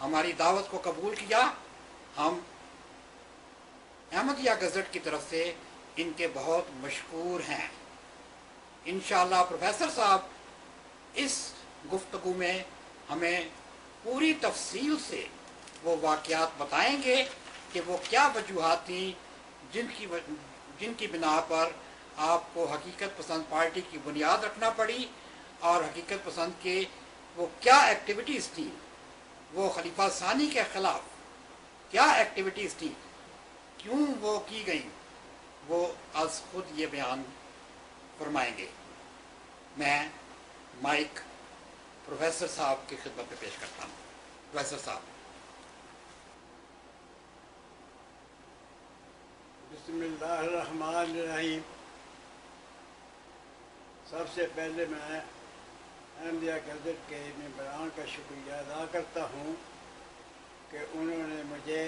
ہماری دعوت کو قبول کیا. ہم احمدیہ گزٹ کی طرف سے ان کے بہت مشکور ہیں. انشاءاللہ پروفیسر صاحب اس گفتگو میں ہمیں پوری تفصیل سے وہ واقعات بتائیں گے کہ وہ کیا وجوہات تھیں جن کی بنا پر آپ کو حقیقت پسند پارٹی کی بنیاد رکھنا پڑی، اور حقیقت پسند کے وہ کیا ایکٹیویٹیز تھیں، وہ خلیفہ ثانی کے خلاف کیا ایکٹیویٹیز تھیں، کیوں وہ کی گئیں، وہ از خود یہ بیان فرمائیں گے. میں مائک پروفیسر صاحب کی خدمت میں پیش کرتا ہوں. پروفیسر صاحب. بسم اللہ الرحمن الرحیم. سب سے پہلے میں احمدیہ گزٹ کے ممبران کا شکریہ ادا کرتا ہوں کہ انہوں نے مجھے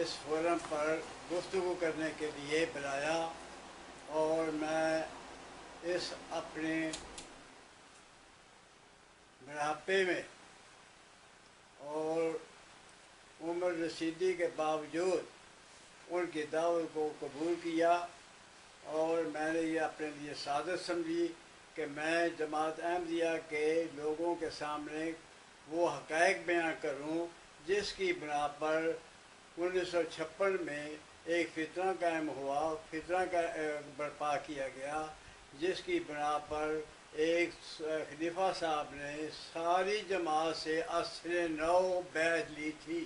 اس فورم پر گفتگو کرنے کے لیے بلایا، اور میں اس اپنے بڑھاپے میں اور عمر رسیدگی کے باوجود ان کی دعوت کو قبول کیا، اور میں نے یہ اپنے لیے سعادت سمجھی کہ میں جماعت احمدیہ کے لوگوں کے سامنے وہ حقائق بیان کروں جس کی بنا پر 1956 میں ایک فتنہ قائم ہوا، فتنہ کا برپا کیا گیا، جس کی بنا پر ایک خلیفہ صاحب نے ساری جماعت سے اثر نو بیعت لی تھی.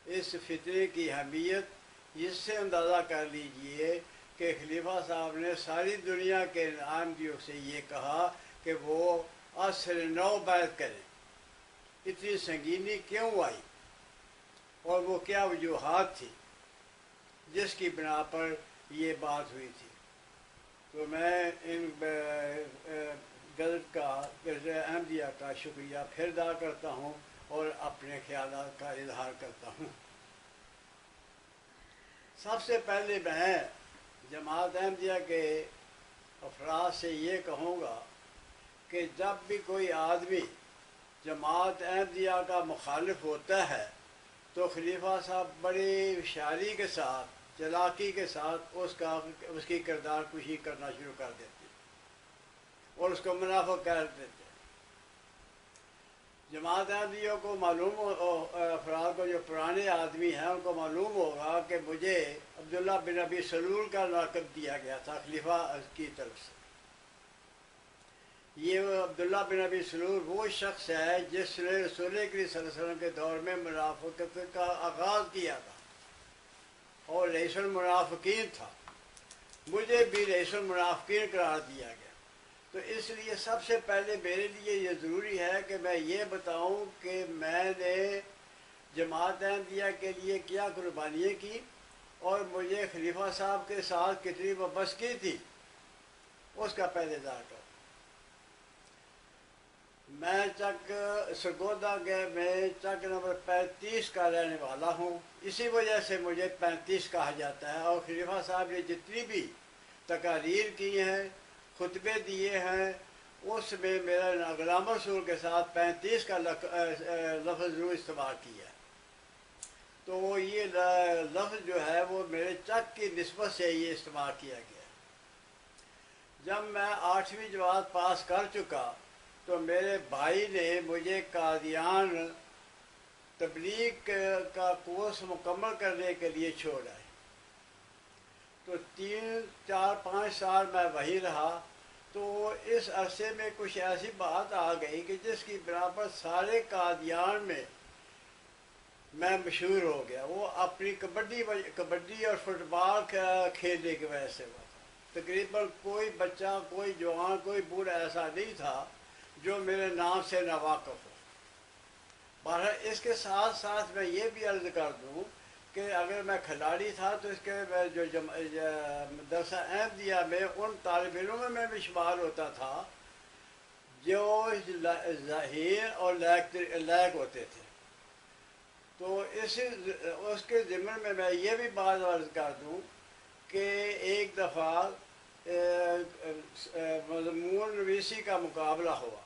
اس فتنے کی اہمیت اس سے اندازہ کر لیجئے کہ خلیفہ صاحب نے ساری دنیا کے احمدیوں سے یہ کہا کہ وہ اثر نو بیعت کریں. اتنی سنگینی کیوں آئی، اور وہ کیا وجوہات تھی جس کی بنا پر یہ بات ہوئی تھی. تو میں ان گزٹ کا احمدیہ کا شکریہ پھر ادا کرتا ہوں اور اپنے خیالات کا اظہار کرتا ہوں. سب سے پہلے میں جماعت احمدیہ کے افراد سے یہ کہوں گا کہ جب بھی کوئی آدمی جماعت احمدیہ کا مخالف ہوتا ہے تو خلیفہ صاحب بڑی ہوشیاری کے ساتھ، چلاکی کے ساتھ اس کی کردار کشی کرنا شروع کر دیتے اور اس کو منافق کر دیتے. جماعت احمدیہ کو معلوم افراد کو جو پرانے آدمی ہیں ان کو معلوم ہوگا کہ مجھے عبداللہ بن ابی سلول کا لقب دیا گیا تھا خلیفہ کی طرف سے. یہ عبداللہ بن ابی سلول وہ شخص ہے جس نے رسول کریم صلی اللہ علیہ وسلم کے دور میں منافقت کا آغاز کیا تھا اور رئیس المنافقین تھا. مجھے بھی رئیس المنافقین قرار دیا گیا. تو اس لیے سب سے پہلے میرے لیے یہ ضروری ہے کہ میں یہ بتاؤں کہ میں نے جماعت احمدیہ کے لیے کیا قربانیاں کی اور مجھے خلیفہ صاحب کے ساتھ کتنی وابستگی تھی، اس کا پہلے اظہار کروں. میں چک سرگودا میں چک نمبر 35 کا رہنے والا ہوں. اسی وجہ سے مجھے 35 کہا جاتا ہے، اور خلیفہ صاحب نے جتنی بھی تقاریر کی ہیں، خطبے دیے ہیں، اس میں میرا غلام رسول کے ساتھ 35 کا لفظ ضرور استعمال کیا ہے. تو یہ لفظ جو ہے وہ میرے چک کی نسبت سے یہ استعمال کیا گیا. جب میں 8ویں جماعت پاس کر چکا تو میرے بھائی نے مجھے قادیان تبلیغ کا کورس مکمل کرنے کے لیے چھوڑا ہے. تو 3 4 5 سال میں وہیں رہا. تو اس عرصے میں کچھ ایسی بات آ گئی کہ جس کی بنا پر سارے قادیان میں مشہور ہو گیا. وہ اپنی کبڈی اور فٹ بال کھیلنے کی وجہ سے ہوا تھا. تقریباً کوئی بچہ، کوئی جوان، کوئی بوڑھا ایسا نہیں تھا جو میرے نام سے نہ واقف ہو. بہرحال اس کے ساتھ ساتھ میں یہ بھی عرض کر دوں کہ اگر میں کھلاڑی تھا تو اس کے جو مدرسہ احمدیہ میں ان طالب علموں میں بھی شمار ہوتا تھا جو ذہین اور لائق ہوتے تھے. تو اس کے ضمن میں یہ بھی بات عرض کر دوں کہ ایک دفعہ مضمون نویسی کا مقابلہ ہوا